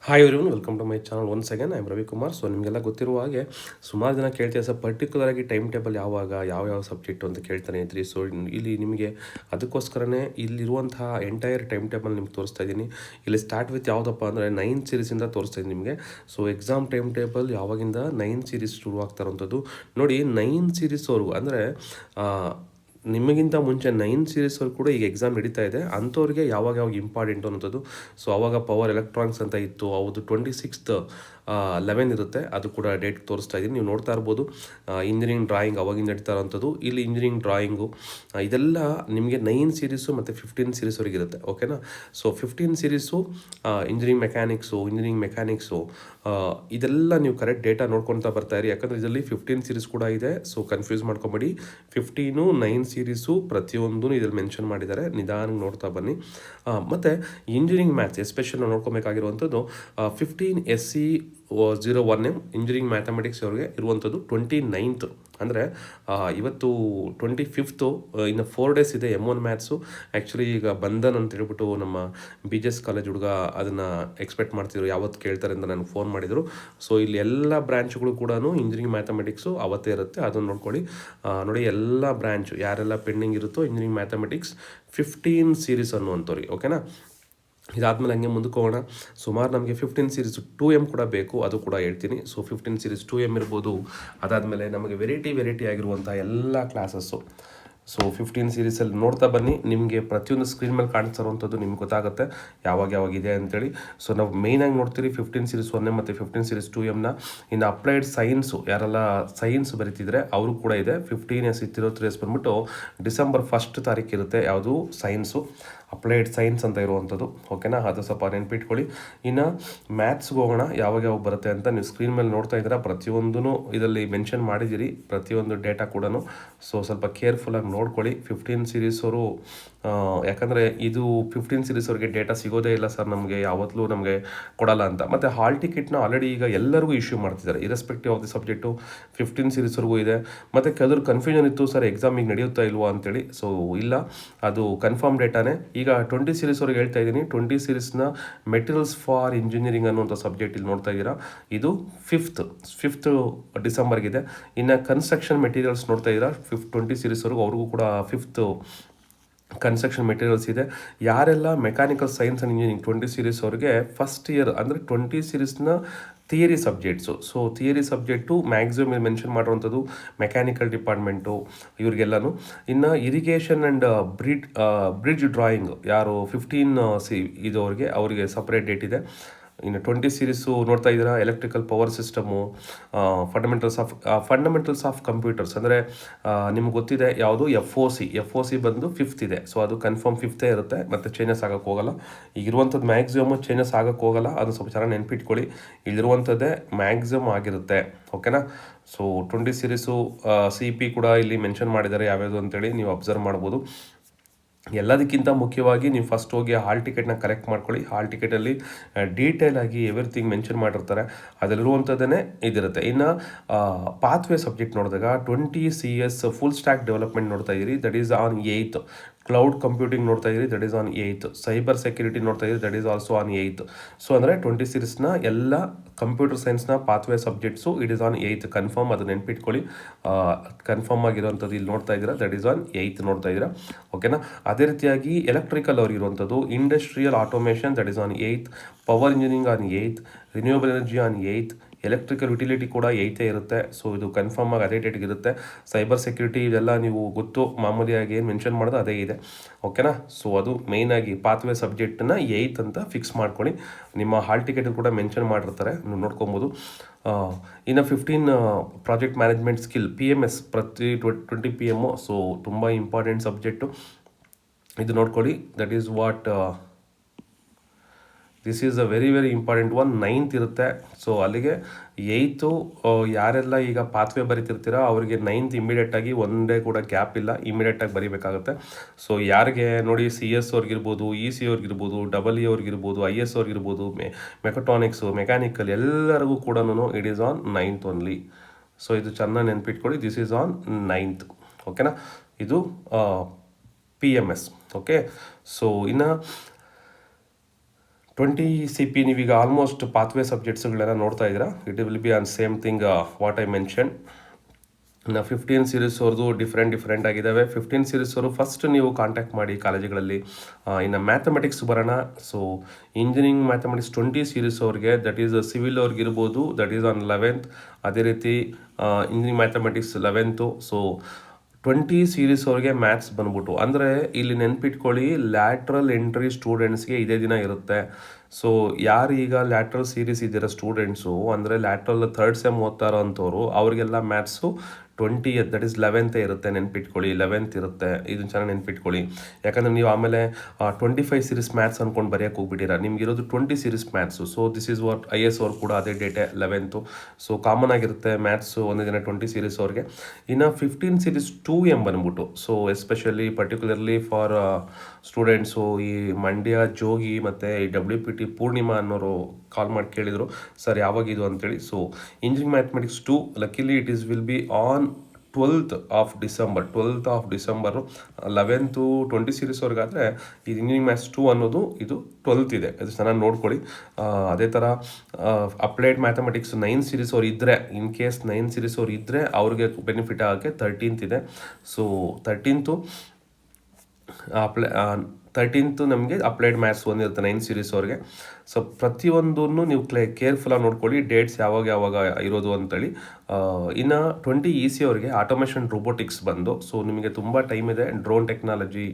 Hi everyone, welcome to my channel once again. I am Ravikumar. So ನಿಮಗೆಲ್ಲ ಗೊತ್ತಿರುವ ಹಾಗೆ ಸುಮಾರು ಜನ ಕೇಳ್ತೀವಿ ಸರ್, ಪರ್ಟಿಕ್ಯುಲರ್ ಆಗಿ ಟೈಮ್ ಟೇಬಲ್ ಯಾವಾಗ ಯಾವ ಸಬ್ಜೆಕ್ಟು ಅಂತ ಕೇಳ್ತಾನೆ ಇದ್ರಿ. ಸೊ ಇಲ್ಲಿ ನಿಮಗೆ ಅದಕ್ಕೋಸ್ಕರನೇ ಇಲ್ಲಿರುವಂತಹ ಎಂಟೈರ್ ಟೈಮ್ ಟೇಬಲ್ ನಿಮ್ಗೆ ತೋರಿಸ್ತಾ ಇದ್ದೀನಿ. ಇಲ್ಲಿ ಸ್ಟಾರ್ಟ್ ವಿತ್ ಯಾವುದಪ್ಪ ಅಂದರೆ 9 ಸೀರೀಸಿಂದ ತೋರಿಸ್ತಾ ಇದ್ದೀನಿ ನಿಮಗೆ. ಸೊ ಎಕ್ಸಾಮ್ ಟೈಮ್ ಟೇಬಲ್ ಯಾವಾಗಿಂದ 9 ಸೀರೀಸ್ ಶುರು ಆಗ್ತಾ ಇರೋಂಥದ್ದು ನೋಡಿ. 9 ಸೀರೀಸ್ವರೆಗೂ ಅಂದರೆ ನಿಮಗಿಂತ ಮುಂಚೆ 9 ಸೀರೀಸ್ವರೆಗೂ ಕೂಡ ಈಗ ಎಕ್ಸಾಮ್ ನಡೀತಾ ಇದೆ. ಅಂಥವ್ರಿಗೆ ಯಾವಾಗ ಇಂಪಾರ್ಟೆಂಟು ಅನ್ನೋಂಥದ್ದು. ಸೊ ಆವಾಗ ಪವರ್ ಎಲೆಕ್ಟ್ರಾನಿಕ್ಸ್ ಅಂತ ಇತ್ತು, ಹೌದು 26th 11 ಇರುತ್ತೆ, ಅದು ಕೂಡ ಡೇಟ್ ತೋರಿಸ್ತಾ ಇದ್ದೀನಿ. ನೀವು ನೋಡ್ತಾ ಇರ್ಬೋದು. ಇಂಜಿನಿಯರಿಂಗ್ ಡ್ರಾಯಿಂಗ್ ಅವಾಗಿಂದ ನಡೀತಾ ಇರೋಂಥದ್ದು. ಇಲ್ಲಿ ಇಂಜಿನಿಯರಿಂಗ್ ಡ್ರಾಯಿಂಗು ಇದೆಲ್ಲ ನಿಮಗೆ 9 ಸೀರೀಸು ಮತ್ತು 15 ಸೀರೀಸ್ವರೆಗೆ ಇರುತ್ತೆ. ಓಕೆನಾ. ಸೊ 15 ಸೀರೀಸು ಇಂಜಿನಿಯರಿಂಗ್ ಮೆಕ್ಯಾನಿಕ್ಸು ಇದೆಲ್ಲ ನೀವು ಕರೆಕ್ಟ್ ಡೇಟಾ ನೋಡ್ಕೊತಾ ಬರ್ತಾ ಇರಿ. ಯಾಕಂದರೆ ಇದರಲ್ಲಿ 15 ಸೀರೀಸ್ ಕೂಡ ಇದೆ. So confuse ಮಾಡ್ಕೊಬೇಡಿ. 15 9 ಸೀರೀಸು ಪ್ರತಿಯೊಂದು ಇದರಲ್ಲಿ ಮೆನ್ಷನ್ ಮಾಡಿದ್ದಾರೆ. ನಿಧಾನಕ್ಕೆ ನೋಡ್ತಾ ಬನ್ನಿ. ಮತ್ತು ಇಂಜಿನಿಯರಿಂಗ್ ಮ್ಯಾಥ್ಸ್ ಎಸ್ಪೆಷಲ್ ನೋಡ್ಕೊಬೇಕಾಗಿರುವಂಥದ್ದು 15 SC 01M ಇಂಜಿನಿಯರಿಂಗ್ ಮ್ಯಾಥಮೆಟಿಕ್ಸ್ ಅವ್ರಿಗೆ ಇರುವಂಥದ್ದು 29th. ಅಂದರೆ ಇವತ್ತು 25th, ಇನ್ನು 4 ಡೇಸ್ ಇದೆ. M1 ಮ್ಯಾಥ್ಸು ಆ್ಯಕ್ಚುಲಿ ಈಗ ಬಂಧನ್ ಅಂತ ಹೇಳ್ಬಿಟ್ಟು ನಮ್ಮ BGS ಕಾಲೇಜ್ ಹುಡುಗ ಅದನ್ನು ಎಕ್ಸ್ಪೆಕ್ಟ್ ಮಾಡ್ತಿದ್ರು, ಯಾವತ್ತು ಕೇಳ್ತಾರೆ ಅಂತ ನನಗೆ ಫೋನ್ ಮಾಡಿದರು. ಸೊ ಇಲ್ಲಿ ಎಲ್ಲ ಬ್ರ್ಯಾಂಚ್ಗಳು ಕೂಡ ಇಂಜಿನಿಯರಿಂಗ್ ಮ್ಯಾಥಮೆಟಿಕ್ಸು ಅವತ್ತೇ ಇರುತ್ತೆ, ಅದನ್ನು ನೋಡ್ಕೊಳ್ಳಿ. ನೋಡಿ, ಎಲ್ಲ ಬ್ರ್ಯಾಂಚು ಯಾರೆಲ್ಲ ಪೆಂಡಿಂಗ್ ಇರುತ್ತೋ ಇಂಜಿನಿಯರಿಂಗ್ ಮ್ಯಾಥಮೆಟಿಕ್ಸ್ 15 ಸೀರೀಸ್ ಅನ್ನುವಂಥವ್ರಿಗೆ. ಓಕೆನಾ. ಇದಾದಮೇಲೆ ಹಂಗೆ ಮುಂದಕ್ಕೆ ಹೋಗೋಣ. ಸುಮಾರು ನಮಗೆ 15 ಸೀರೀಸ್ 2M ಕೂಡ ಬೇಕು, ಅದು ಕೂಡ ಹೇಳ್ತೀನಿ. ಸೊ 15 ಸೀರೀಸ್ 2M ಇರ್ಬೋದು. ಅದಾದಮೇಲೆ ನಮಗೆ ವೆರೈಟಿ ಆಗಿರುವಂಥ ಎಲ್ಲ ಕ್ಲಾಸಸ್ಸು. ಸೊ 15 ಸೀರೀಸಲ್ಲಿ ನೋಡ್ತಾ ಬನ್ನಿ. ನಿಮಗೆ ಪ್ರತಿಯೊಂದು ಸ್ಕ್ರೀನ್ ಮೇಲೆ ಕಾಣಿಸ್ತಿರುವಂಥದ್ದು ನಿಮ್ಗೆ ಗೊತ್ತಾಗುತ್ತೆ ಯಾವಾಗ ಇದೆ ಅಂತೇಳಿ. ಸೊ ನಾವು ಮೇಯ್ನಾಗಿ ನೋಡ್ತೀರಿ 15 ಸೀರೀಸ್ 1 ಮತ್ತು 15 ಸೀರೀಸ್ 2Mನ. ಇನ್ನು ಅಪ್ಲೈಡ್ ಸೈನ್ಸು ಯಾರೆಲ್ಲ ಸೈನ್ಸ್ ಬರೀತಿದ್ರೆ ಅವರು ಕೂಡ ಇದೆ. 15S 3S ಬಂದ್ಬಿಟ್ಟು ಡಿಸೆಂಬರ್ 1 ತಾರೀಕು ಇರುತ್ತೆ. ಯಾವುದು ಸೈನ್ಸು, ಅಪ್ಲೈಡ್ ಸೈನ್ಸ್ ಅಂತ ಇರುವಂಥದ್ದು. ಓಕೆನಾ, ಅದು ಸ್ವಲ್ಪ ನೆನ್ಪಿಟ್ಕೊಳ್ಳಿ. ಇನ್ನು ಮ್ಯಾಥ್ಸ್ಗೆ ಹೋಗೋಣ. ಯಾವಾಗ ಬರುತ್ತೆ ಅಂತ ನೀವು ಸ್ಕ್ರೀನ್ ಮೇಲೆ ನೋಡ್ತಾ ಇದ್ದೀರಾ. ಪ್ರತಿಯೊಂದೂ ಇದರಲ್ಲಿ ಮೆನ್ಷನ್ ಮಾಡಿದ್ದೀರಿ, ಪ್ರತಿಯೊಂದು ಡೇಟಾ ಕೂಡ. ಸೊ ಸ್ವಲ್ಪ ಕೇರ್ಫುಲ್ಲಾಗಿ ನೋಡ್ಕೊಳ್ಳಿ. 15 ಸೀರೀಸವರು ಯಾಕಂದರೆ ಇದು 15 ಸೀರೀಸ್ವರೆಗೆ ಡೇಟಾ ಸಿಗೋದೇ ಇಲ್ಲ ಸರ್ ನಮಗೆ, ಯಾವತ್ತೂ ನಮಗೆ ಕೊಡಲ್ಲ ಅಂತ. ಮತ್ತು ಹಾಲ್ ಟಿಕೆಟ್ನ ಆಲ್ರೆಡಿ ಈಗ ಎಲ್ಲರಿಗೂ ಇಶ್ಯೂ ಮಾಡ್ತಿದ್ದಾರೆ, ಇರೆಸ್ಪೆಕ್ಟಿವ್ ಆಫ್ ದಿ ಸಬ್ಜೆಕ್ಟು 15 ಸೀರೀಸ್ವರೆಗೂ ಇದೆ. ಮತ್ತು ಕೆಲವರು ಕನ್ಫ್ಯೂಷನ್ ಇತ್ತು, ಸರ್ ಎಕ್ಸಾಮಿಗೆ ನಡೆಯುತ್ತಾ ಇಲ್ವಾ ಅಂತೇಳಿ. ಸೊ ಇಲ್ಲ, ಅದು ಕನ್ಫರ್ಮ್ ಡೇಟಾನೇ. ಈಗ 20 ಸೀರೀಸ್ವರೆಗೆ ಹೇಳ್ತಾ ಇದ್ದೀನಿ. 20 ಸೀರೀಸ್ನ ಮೆಟೀರಿಯಲ್ಸ್ ಫಾರ್ ಇಂಜಿನಿಯರಿಂಗ್ ಅನ್ನುವಂಥ ಸಬ್ಜೆಕ್ಟ್ ಇಲ್ಲಿ ನೋಡ್ತಾ ಇದ್ದೀರಾ. ಇದು 5th ಡಿಸೆಂಬರ್ಗಿದೆ. ಇನ್ನು ಕನ್ಸ್ಟ್ರಕ್ಷನ್ ಮೆಟೀರಿಯಲ್ಸ್ ನೋಡ್ತಾ ಇದ್ದೀರಾ 20 ಸೀರೀಸ್ವರೆಗೂ, ಅವ್ರಿಗೂ ಕೂಡ 5th ಕನ್ಸ್ಟ್ರಕ್ಷನ್ ಮೆಟೀರಿಯಲ್ಸ್ ಇದೆ. ಯಾರೆಲ್ಲ mechanical science and engineering 20 series ಅವ್ರಿಗೆ ಫಸ್ಟ್ ಇಯರ್ ಅಂದರೆ 20 ಸೀರೀಸ್ನ theory subjects. So theory subject maximum mention ಮಾಡಿರುವಂಥದ್ದು ಮೆಕ್ಯಾನಿಕಲ್ ಡಿಪಾರ್ಟ್ಮೆಂಟು ಇವ್ರಿಗೆಲ್ಲನೂ. ಇನ್ನು ಇರಿಗೇಷನ್ ಆ್ಯಂಡ್ ಬ್ರಿಡ್ಜ್ ಡ್ರಾಯಿಂಗ್ ಯಾರು 15 ಇದವರಿಗೆ ಅವರಿಗೆ ಸಪ್ರೇಟ್ ಡೇಟ್ ಇದೆ. ಇನ್ನು 20 ಸೀರೀಸು ನೋಡ್ತಾ ಇದ್ದೀರಾ. Electrical power system, fundamentals of computers ಅಂದರೆ ನಿಮ್ಗೆ ಗೊತ್ತಿದೆ ಯಾವುದು FOC ಬಂದು 5th ಇದೆ. ಸೊ ಅದು ಕನ್ಫರ್ಮ್ 5th ಇರುತ್ತೆ, ಮತ್ತು ಚೇಂಜಸ್ ಆಗೋಕ್ಕೆ ಹೋಗಲ್ಲ. ಈಗಿರುವಂಥದ್ದು ಮ್ಯಾಕ್ಸಿಮಮ್ ಚೇಂಜಸ್ ಆಗೋಕ್ಕೆ ಹೋಗಲ್ಲ, ಅದು ಸ್ವಲ್ಪ ಚೆನ್ನಾಗಿ ನೆನ್ಪಿಟ್ಕೊಳ್ಳಿ. ಇಲ್ಲಿರುವಂಥದ್ದೇ ಮ್ಯಾಕ್ಸಿಮಮ್ ಆಗಿರುತ್ತೆ. ಓಕೆನಾ. ಸೊ 20 ಸೀರೀಸು CP ಕೂಡ ಇಲ್ಲಿ ಮೆನ್ಷನ್ ಮಾಡಿದ್ದಾರೆ ಯಾವ್ಯಾವುದು ಅಂತೇಳಿ ನೀವು ಅಬ್ಸರ್ವ್ ಮಾಡ್ಬೋದು. ಎಲ್ಲದಕ್ಕಿಂತ ಮುಖ್ಯವಾಗಿ ನೀವು ಫಸ್ಟ್ ಹೋಗಿ ಹಾಲ್ ಟಿಕೆಟ್ನ ಕರೆಕ್ಟ್ ಮಾಡ್ಕೊಳ್ಳಿ. ಹಾಲ್ ಟಿಕೆಟಲ್ಲಿ ಡೀಟೇಲ್ ಆಗಿ ಎವ್ರಿಥಿಂಗ್ ಮೆನ್ಷನ್ ಮಾಡಿರ್ತಾರೆ, ಅದರಲ್ಲಿರುವಂಥದ್ದೇ ಇದಿರುತ್ತೆ. ಇನ್ನು ಪಾತ್ವೇ ಸಬ್ಜೆಕ್ಟ್ ನೋಡಿದಾಗ 20 CS ಫುಲ್ ಸ್ಟ್ಯಾಕ್ ಡೆವಲಪ್ಮೆಂಟ್ ನೋಡ್ತಾ ಇದ್ದೀರಿ, that is on 8th. Cloud computing ನೋಡ್ತಾ ಇದ್ದೀರಿ, that is on 8th. Cyber security ನೋಡ್ತಾ ಇದ್ದೀರಿ, that is also on 8th. So ಅಂದರೆ 20 ಸೀರೀಸ್ನ ಎಲ್ಲ ಕಂಪ್ಯೂಟರ್ ಸೈನ್ಸ್ನ pathway subjects it is on 8th confirm. ಅದು ನೆನ್ಪಿಟ್ಕೊಳ್ಳಿ. ಕನ್ಫರ್ಮ್ ಆಗಿರೋವಂಥದ್ದು ಇಲ್ಲಿ ನೋಡ್ತಾ ಇದ್ದೀರಾ, ದಟ್ ಈಸ್ ಆನ್ 8th ನೋಡ್ತಾ ಇದ್ದೀರಾ. ಓಕೆನಾ. ಅದೇ ರೀತಿಯಾಗಿ ಎಲೆಕ್ಟ್ರಿಕಲ್ ಅವ್ರಿಗಿರುವಂಥದ್ದು industrial automation, that is on 8th. Power engineering on 8th. Renewable energy on 8th. Electrical utility ಕೂಡ 8th ಇರುತ್ತೆ. ಸೊ ಇದು ಕನ್ಫರ್ಮ್ ಆಗಿ ಅದೇ ಡೇಟ್ಗೆ ಇರುತ್ತೆ. ಸೈಬರ್ ಸೆಕ್ಯೂರಿಟಿ ಇದೆಲ್ಲ ನೀವು ಗೊತ್ತು, ಮಾಮೂಲಿಯಾಗಿ ಏನು ಮೆನ್ಷನ್ ಮಾಡೋದು ಅದೇ ಇದೆ. ಓಕೆನಾ. ಸೊ ಅದು ಮೇಯ್ನಾಗಿ ಪಾತ್ವೇ ಸಬ್ಜೆಕ್ಟನ್ನ 8th ಅಂತ ಫಿಕ್ಸ್ ಮಾಡ್ಕೊಳ್ಳಿ. ನಿಮ್ಮ ಹಾಲ್ ಟಿಕೆಟ್ ಕೂಡ ಮೆನ್ಷನ್ ಮಾಡಿರ್ತಾರೆ, ನೀವು ನೋಡ್ಕೊಬೋದು. ಇನ್ನು 15 ಪ್ರಾಜೆಕ್ಟ್ ಮ್ಯಾನೇಜ್ಮೆಂಟ್ ಸ್ಕಿಲ್ PMS ಪ್ರತಿ 20 PM. ಸೊ ತುಂಬ ಇಂಪಾರ್ಟೆಂಟ್ ಸಬ್ಜೆಕ್ಟು, ಇದು ನೋಡ್ಕೊಳ್ಳಿ. That is what this is a very important one. 9th ಇರುತ್ತೆ. ಸೊ ಅಲ್ಲಿಗೆ 8th ಯಾರೆಲ್ಲ ಈಗ ಪಾತ್ವೇ ಬರೀತಿರ್ತೀರೋ ಅವರಿಗೆ 9th ಇಮಿಡಿಯೇಟಾಗಿ ಒಂದೇ ಕೂಡ ಗ್ಯಾಪ್ ಇಲ್ಲ, ಇಮಿಡಿಯೇಟಾಗಿ ಬರೀಬೇಕಾಗುತ್ತೆ. ಸೊ ಯಾರಿಗೆ ನೋಡಿ CS ಅವ್ರಿಗಿರ್ಬೋದು, EC ಅವ್ರಿಗಿರ್ಬೋದು, EE ಅವ್ರಿಗಿರ್ಬೋದು, IS ಅವ್ರಿಗಿರ್ಬೋದು, ಮೆಕಟ್ರಾನಿಕ್ಸು, ಮೆಕ್ಯಾನಿಕಲ್ ಎಲ್ಲರಿಗೂ ಕೂಡ it is on 9th only. So ಇದು ಚೆನ್ನಾಗಿ ನೆನ್ಪಿಟ್ಕೊಳ್ಳಿ, ದಿಸ್ ಈಸ್ ಆನ್ 9th. ಓಕೆನಾ. ಇದು PMS. ಓಕೆ. ಸೊ ಇನ್ನು 20 CP ನೀವೀಗ ಆಲ್ಮೋಸ್ಟ್ ಪಾತ್ವೇ ಸಬ್ಜೆಕ್ಟ್ಸ್ಗಳೆಲ್ಲ ನೋಡ್ತಾ ಇದ್ದೀರಾ. It will be on same thing what I mention. ಇನ್ನು 15 ಸೀರೀಸ್ ಅವ್ರದ್ದು ಡಿಫ್ರೆಂಟ್ ಆಗಿದ್ದಾವೆ. 15 ಸೀರೀಸ್ ಅವರು ಫಸ್ಟ್ ನೀವು ಕಾಂಟ್ಯಾಕ್ಟ್ ಮಾಡಿ ಕಾಲೇಜುಗಳಲ್ಲಿ. ಇನ್ನು ಮ್ಯಾಥಮೆಟಿಕ್ಸ್ ಬರೋಣ. ಸೊ ಇಂಜಿನಿಯರಿಂಗ್ ಮ್ಯಾಥಮೆಟಿಕ್ಸ್ 20 ಸೀರೀಸ್ ಅವ್ರಿಗೆ, ದಟ್ ಈಸ್ ಸಿವಿಲ್ ಅವ್ರಿಗಿರ್ಬೋದು, ದಟ್ ಈಸ್ ಆನ್ 11th. ಅದೇ ರೀತಿ engineering mathematics 11th. So 20 series ಅವ್ರಿಗೆ ಮ್ಯಾಥ್ಸ್ ಬಂದ್ಬಿಟ್ಟು, ಅಂದರೆ ಇಲ್ಲಿ ನೆನ್ಪಿಟ್ಕೊಳ್ಳಿ, ಲ್ಯಾಟ್ರಲ್ ಎಂಟ್ರಿ ಸ್ಟೂಡೆಂಟ್ಸ್ಗೆ ಇದೇ ದಿನ ಇರುತ್ತೆ. ಸೊ ಯಾರು ಈಗ ಲ್ಯಾಟ್ರಲ್ ಸೀರೀಸ್ ಇದ್ದೀರ ಸ್ಟೂಡೆಂಟ್ಸು, ಅಂದರೆ ಲ್ಯಾಟ್ರಲ್ 3rd ಸೆಮ್ ಓದ್ತಾ ಇರೋಂಥವ್ರು, ಅವರಿಗೆಲ್ಲ maths 20th, that is 11th ಇರುತ್ತೆ. ನೆನ್ಪಿಟ್ಕೊಳ್ಳಿ, 11th ಇರುತ್ತೆ. ಇದನ್ನು ಚೆನ್ನಾಗಿ ನೆನ್ಪಿಟ್ಕೊಳ್ಳಿ. ಯಾಕಂದರೆ ನೀವು ಆಮೇಲೆ 25 ಸೀರೀಸ್ ಮ್ಯಾಥ್ಸ್ ಅಂದ್ಕೊಂಡು ಬರೆಯೋಕೆ ಹೋಗ್ಬಿಟ್ಟಿರ. ನಿಮ್ಗಿರೋದು 20 series maths. So this is what IS ಅವ್ರು ಕೂಡ ಅದೇ ಡೇಟೆ 11th. ಸೊ ಕಾಮನ್ ಆಗಿರುತ್ತೆ ಮ್ಯಾಥ್ಸು ಒಂದೇ ದಿನ 20 ಸೀರೀಸ್ ಅವ್ರಿಗೆ. ಇನ್ನು 15 ಸೀರೀಸ್ 2M ಬಂದ್ಬಿಟ್ಟು, so especially particularly for students ಈ ಮಂಡ್ಯ ಜೋಗಿ ಮತ್ತು ಈ WPT ಪೂರ್ಣಿಮಾ ಅನ್ನೋರು ಕಾಲ್ ಮಾಡಿ ಕೇಳಿದರು, ಸರ್ ಯಾವಾಗಿದು ಅಂತೇಳಿ. So engineering mathematics 2 luckily it is will be on 12th of December. 11th 20 series ಅವ್ರಿಗಾದರೆ ಇದು ಇಂಜಿನಿಯರಿಂಗ್ ಮ್ಯಾಥ್ಸ್ 2 ಅನ್ನೋದು ಇದು 12th ಇದೆ. ಅದು ಚೆನ್ನಾಗಿ ನೋಡ್ಕೊಳ್ಳಿ. ಅದೇ ಥರ ಅಪ್ಲೈಡ್ ಮ್ಯಾಥಮೆಟಿಕ್ಸ್ 9 ಸೀರೀಸ್ ಅವ್ರು ಇದ್ದರೆ, ಇನ್ ಕೇಸ್ 9 ಸೀರೀಸ್ ಅವ್ರು ಇದ್ದರೆ ಅವ್ರಿಗೆ ಬೆನಿಫಿಟ್ ಆಗೋಕ್ಕೆ 13th ಇದೆ. ಸೊ 13th ನಮಗೆ ಅಪ್ಲೈಡ್ ಮ್ಯಾಥ್ಸ್ ಒಂದಿರುತ್ತೆ 9 ಸೀರೀಸ್ ಅವ್ರಿಗೆ. ಸೊ ಪ್ರತಿಯೊಂದನ್ನು ನೀವು ಕೇರ್ಫುಲ್ಲಾಗಿ ನೋಡ್ಕೊಳ್ಳಿ, ಡೇಟ್ಸ್ ಯಾವಾಗ ಇರೋದು ಅಂತೇಳಿ. ಇನ್ನು 20 EC ಅವ್ರಿಗೆ ಆಟೋಮೇಷನ್ ರೋಬೋಟಿಕ್ಸ್ ಬಂದು, ಸೊ ನಿಮಗೆ ತುಂಬ ಟೈಮ್ ಇದೆ. Drone technology,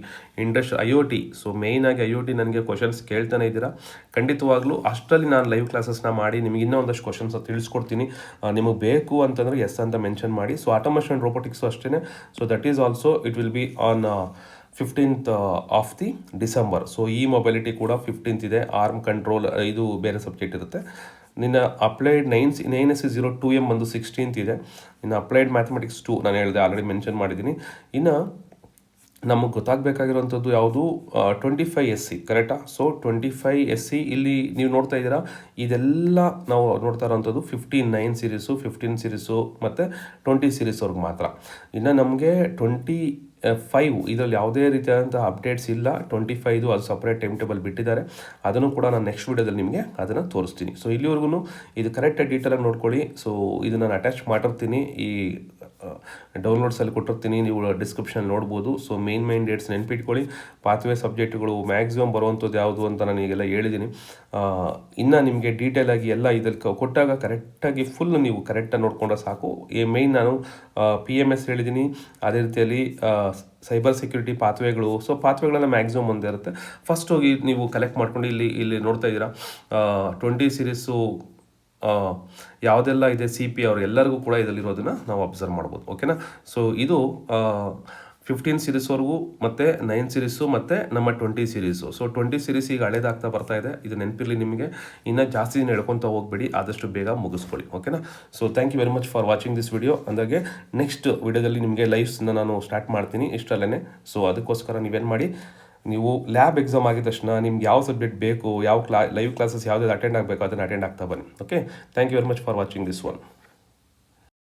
IoT. ಸೊ ಮೇಯ್ನಾಗಿ IoT ನನಗೆ ಕ್ವಶನ್ಸ್ ಕೇಳ್ತಾನೆ ಇದ್ದೀರಾ. ಖಂಡಿತವಾಗ್ಲೂ ಅಷ್ಟರಲ್ಲಿ ನಾನು ಲೈವ್ ಕ್ಲಾಸಸ್ನ ಮಾಡಿ ನಿಮಗೆ ಇನ್ನೂ ಒಂದಷ್ಟು ಕ್ವಶನ್ಸ್ ತಿಳಿಸ್ಕೊಡ್ತೀನಿ. ನಿಮಗೆ ಬೇಕು ಅಂತಂದರೆ ಎಸ್ ಅಂತ ಮೆನ್ಷನ್ ಮಾಡಿ. ಸೊ ಆಟೋಮೇಷನ್ ರೋಬೋಟಿಕ್ಸು ಅಷ್ಟೇ. So that is also it will be on 15th of December. So ಈ ಮೊಬೈಲಿಟಿ ಕೂಡ 15th ಇದೆ. ಆರ್ಮ್ ಕಂಟ್ರೋಲ್ ಇದು ಬೇರೆ ಸಬ್ಜೆಕ್ಟ್ ಇರುತ್ತೆ. ನಿನ್ನ ಅಪ್ಲೈಡ್ 9SC02M ಬಂದು 16th ಇದೆ. ಇನ್ನು ಅಪ್ಲೈಡ್ ಮ್ಯಾಥಮೆಟಿಕ್ಸ್ 2 ನಾನು ಹೇಳಿದೆ, ಆಲ್ರೆಡಿ ಮೆನ್ಷನ್ ಮಾಡಿದ್ದೀನಿ. ಇನ್ನು ನಮಗೆ ಗೊತ್ತಾಗಬೇಕಾಗಿರೋಂಥದ್ದು ಯಾವುದು, 25SC ಕರೆಕ್ಟಾ. ಸೊ 25SC ಇಲ್ಲಿ ನೀವು ನೋಡ್ತಾ ಇದ್ದೀರಾ, ಇದೆಲ್ಲ ನಾವು ನೋಡ್ತಾ ಇರೋಂಥದ್ದು 15 ಸೀರೀಸು ಮತ್ತು 20 ಸೀರೀಸ್ ಅವ್ರಿಗೆ ಮಾತ್ರ. ಇನ್ನು ನಮಗೆ 25 ಇದರಲ್ಲಿ ಯಾವುದೇ ರೀತಿಯಾದಂಥ ಅಪ್ಡೇಟ್ಸ್ ಇಲ್ಲ. 25 ಅದು ಸಪ್ರೇಟ್ ಟೈಮ್ ಟೇಬಲ್ ಬಿಟ್ಟಿದ್ದಾರೆ. ಅದನ್ನು ಕೂಡ ನಾನು ನೆಕ್ಸ್ಟ್ ವೀಡಿಯೋದಲ್ಲಿ ನಿಮಗೆ ಅದನ್ನು ತೋರಿಸ್ತೀನಿ. ಸೊ ಇಲ್ಲಿವರೆಗೂ ಇದು ಕರೆಕ್ಟಾಗಿ ಡೀಟೇಲಾಗಿ ನೋಡ್ಕೊಳ್ಳಿ. ಸೊ ಇದು ನಾನು ಅಟ್ಯಾಚ್ ಮಾಡಿರ್ತೀನಿ, ಈ ಡೌನ್ಲೋಡ್ಸಲ್ಲಿ ಕೊಟ್ಟಿರ್ತೀನಿ, ನೀವು ಡಿಸ್ಕ್ರಿಪ್ಷನ್ ನೋಡ್ಬೋದು. ಸೊ ಮೇನ್ ಡೇಟ್ಸ್ ನೆನ್ಪಿಟ್ಕೊಳ್ಳಿ. ಪಾತ್ವೇ ಸಬ್ಜೆಕ್ಟ್ಗಳು ಮ್ಯಾಕ್ಸಿಮಮ್ ಬರುವಂಥದ್ದು ಯಾವುದು ಅಂತ ನಾನು ಈಗೆಲ್ಲ ಹೇಳಿದ್ದೀನಿ. ಇನ್ನು ನಿಮಗೆ ಡೀಟೇಲಾಗಿ ಎಲ್ಲ ಇದ್ರಲ್ಲಿ ಕೊಟ್ಟಾಗ ಕರೆಕ್ಟಾಗಿ ಫುಲ್ ನೀವು ಕರೆಕ್ಟಾಗಿ ನೋಡಿಕೊಂಡ್ರೆ ಸಾಕು. ಮೇಯ್ನ್ ನಾನು PMS ಹೇಳಿದ್ದೀನಿ, ಅದೇ ರೀತಿಯಲ್ಲಿ ಸೈಬರ್ ಸೆಕ್ಯೂರಿಟಿ ಪಾತ್ವೆಗಳು. ಸೊ ಪಾತ್ವೆಗಳೆಲ್ಲ ಮ್ಯಾಕ್ಸಿಮಮ್ ಒಂದೇ ಇರುತ್ತೆ. ಫಸ್ಟ್ ಹೋಗಿ ನೀವು ಕಲೆಕ್ಟ್ ಮಾಡ್ಕೊಂಡು ಇಲ್ಲಿ ನೋಡ್ತಾ ಇದ್ದೀರಾ 20 ಸೀರೀಸು ಯಾವುದೆಲ್ಲ ಇದೆ CP ಅವರು ಎಲ್ಲರಿಗೂ ಕೂಡ ಇದರಲ್ಲಿರೋದನ್ನು ನಾವು ಅಬ್ಸರ್ವ್ ಮಾಡ್ಬೋದು. ಓಕೆನಾ. ಸೊ ಇದು 15 ಸೀರೀಸ್ವರೆಗೂ ಮತ್ತು 9 ಸೀರೀಸು ಮತ್ತು ನಮ್ಮ 20 ಸೀರೀಸು. ಸೊ 20 ಸೀರೀಸ್ ಈಗ ಹಳೇದಾಗ್ತಾ ಬರ್ತಾ ಇದೆ. ಇದು ನೆನಪಿರಲಿ ನಿಮಗೆ. ಇನ್ನೂ ಜಾಸ್ತಿ ದಿನ ಹೇಳ್ಕೊತಾ ಹೋಗ್ಬೇಡಿ, ಆದಷ್ಟು ಬೇಗ ಮುಗಿಸ್ಕೊಳ್ಳಿ. ಓಕೆನಾ. So thank you very much for watching this video. ಅಂದಾಗೆ ನೆಕ್ಸ್ಟ್ ವಿಡಿಯೋದಲ್ಲಿ ನಿಮಗೆ ಲೈವ್ಸ್ನ ನಾನು ಸ್ಟಾರ್ಟ್ ಮಾಡ್ತೀನಿ ಇಷ್ಟರಲ್ಲೇ. ಸೊ ಅದಕ್ಕೋಸ್ಕರ ನೀವೇನು ಮಾಡಿ, ನೀವು ಲ್ಯಾಬ್ ಎಕ್ಸಾಮ್ ಆಗಿದ ತಕ್ಷಣ ನಿಮ್ಗೆ ಯಾವ ಸಬ್ಜೆಕ್ಟ್ ಬೇಕು, ಯಾವ ಲೈವ್ ಕ್ಲಾಸಸ್ ಯಾವುದಾದ್ರು ಅಟೆಂಡ್ ಆಗಬೇಕು ಅದನ್ನು ಅಟೆಂಡ್ ಆಗ್ತಾ ಬನ್ನಿ. Okay. Thank you very much for watching this one.